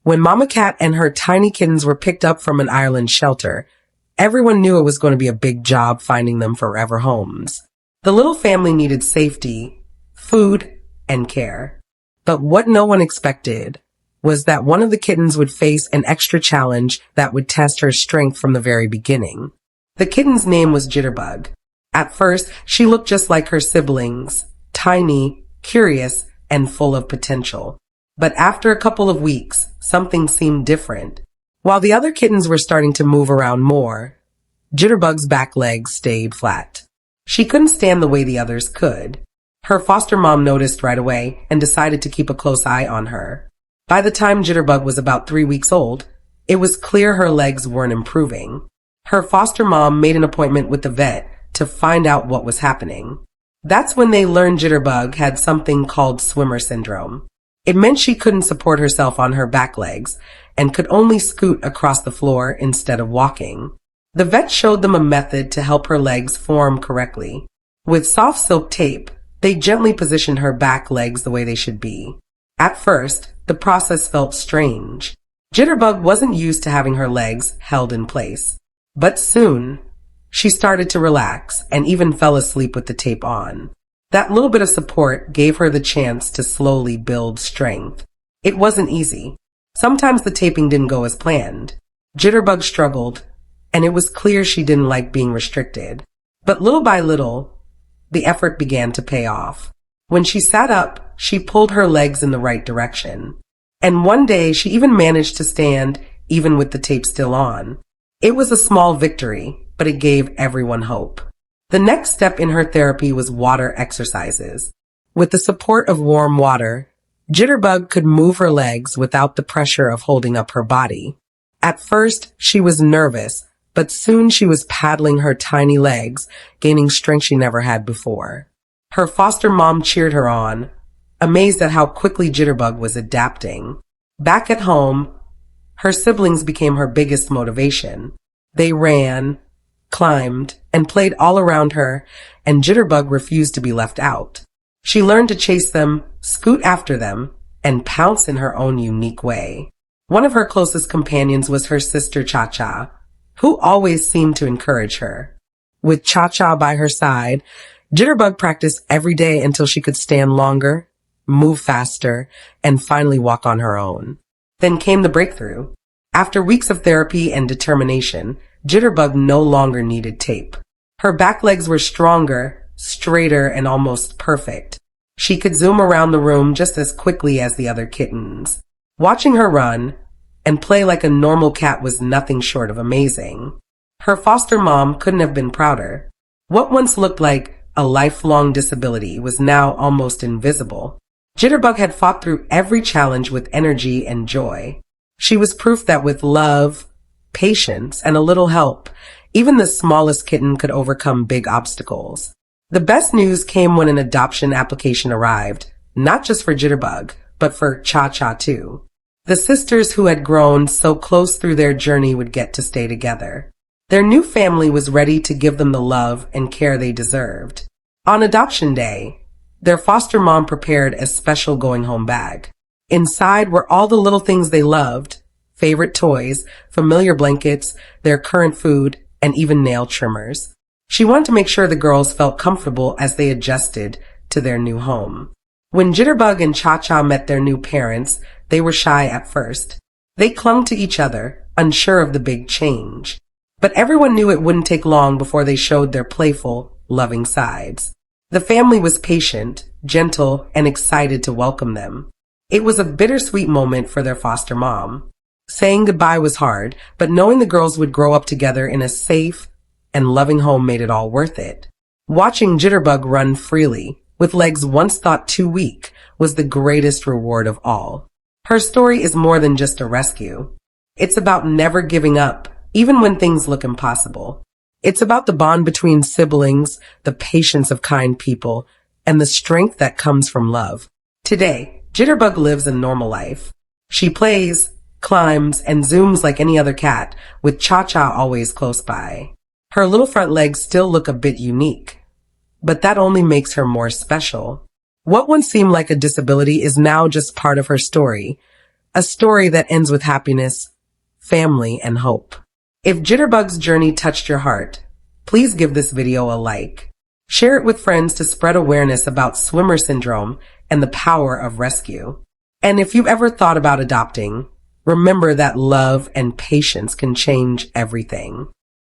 When Mama Cat and her tiny kittens were picked up from an island shelter, everyone knew it was going to be a big job finding them forever homes. The little family needed safety, food, and care. But what no one expected was that one of the kittens would face an extra challenge that would test her strength from the very beginning. The kitten's name was Jitterbug. At first, she looked just like her siblings, tiny, curious, and full of potential. But after a couple of weeks, something seemed different. While the other kittens were starting to move around more, Jitterbug's back legs stayed flat. She couldn't stand the way the others could. Her foster mom noticed right away and decided to keep a close eye on her. By the time Jitterbug was about 3 weeks old, it was clear her legs weren't improving. Her foster mom made an appointment with the vet to find out what was happening. That's when they learned Jitterbug had something called swimmer syndrome. It meant she couldn't support herself on her back legs and could only scoot across the floor instead of walking. The vet showed them a method to help her legs form correctly. With soft silk tape, they gently positioned her back legs the way they should be. At first, the process felt strange. Jitterbug wasn't used to having her legs held in place. But soon, she started to relax and even fell asleep with the tape on. That little bit of support gave her the chance to slowly build strength. It wasn't easy. Sometimes the taping didn't go as planned. Jitterbug struggled, and it was clear she didn't like being restricted. But little by little, the effort began to pay off. When she sat up, she pulled her legs in the right direction. And one day, she even managed to stand, even with the tape still on. It was a small victory, but it gave everyone hope. The next step in her therapy was water exercises. With the support of warm water, Jitterbug could move her legs without the pressure of holding up her body. At first, she was nervous, but soon she was paddling her tiny legs, gaining strength she never had before. Her foster mom cheered her on, amazed at how quickly Jitterbug was adapting. Back at home, her siblings became her biggest motivation. They ran, climbed, and played all around her, and Jitterbug refused to be left out. She learned to chase them, scoot after them, and pounce in her own unique way. One of her closest companions was her sister Cha-Cha, who always seemed to encourage her. With Cha-Cha by her side, Jitterbug practiced every day until she could stand longer, move faster, and finally walk on her own. Then came the breakthrough. After weeks of therapy and determination, Jitterbug no longer needed tape. Her back legs were stronger, straighter, and almost perfect. She could zoom around the room just as quickly as the other kittens. Watching her run and play like a normal cat was nothing short of amazing. Her foster mom couldn't have been prouder. What once looked like a lifelong disability was now almost invisible. Jitterbug had fought through every challenge with energy and joy. She was proof that with love, patience, and a little help, even the smallest kitten could overcome big obstacles. The best news came when an adoption application arrived, not just for Jitterbug, but for Cha-Cha too. The sisters who had grown so close through their journey would get to stay together. Their new family was ready to give them the love and care they deserved. On adoption day, their foster mom prepared a special going-home bag. Inside were all the little things they loved, favorite toys, familiar blankets, their current food, and even nail trimmers. She wanted to make sure the girls felt comfortable as they adjusted to their new home. When Jitterbug and Cha-Cha met their new parents, they were shy at first. They clung to each other, unsure of the big change. But everyone knew it wouldn't take long before they showed their playful, loving sides. The family was patient, gentle, and excited to welcome them. It was a bittersweet moment for their foster mom. Saying goodbye was hard, but knowing the girls would grow up together in a safe and loving home made it all worth it. Watching Jitterbug run freely, with legs once thought too weak, was the greatest reward of all. Her story is more than just a rescue. It's about never giving up, even when things look impossible. It's about the bond between siblings, the patience of kind people, and the strength that comes from love. Today, Jitterbug lives a normal life. She plays, climbs, and zooms like any other cat, with Cha-Cha always close by. Her little front legs still look a bit unique, but that only makes her more special. What once seemed like a disability is now just part of her story, A story that ends with happiness, family, and hope. If Jitterbug's journey touched your heart, please give this video a like. Share it with friends to spread awareness about swimmer syndrome and the power of rescue. And if you've ever thought about adopting, remember that love and patience can change everything.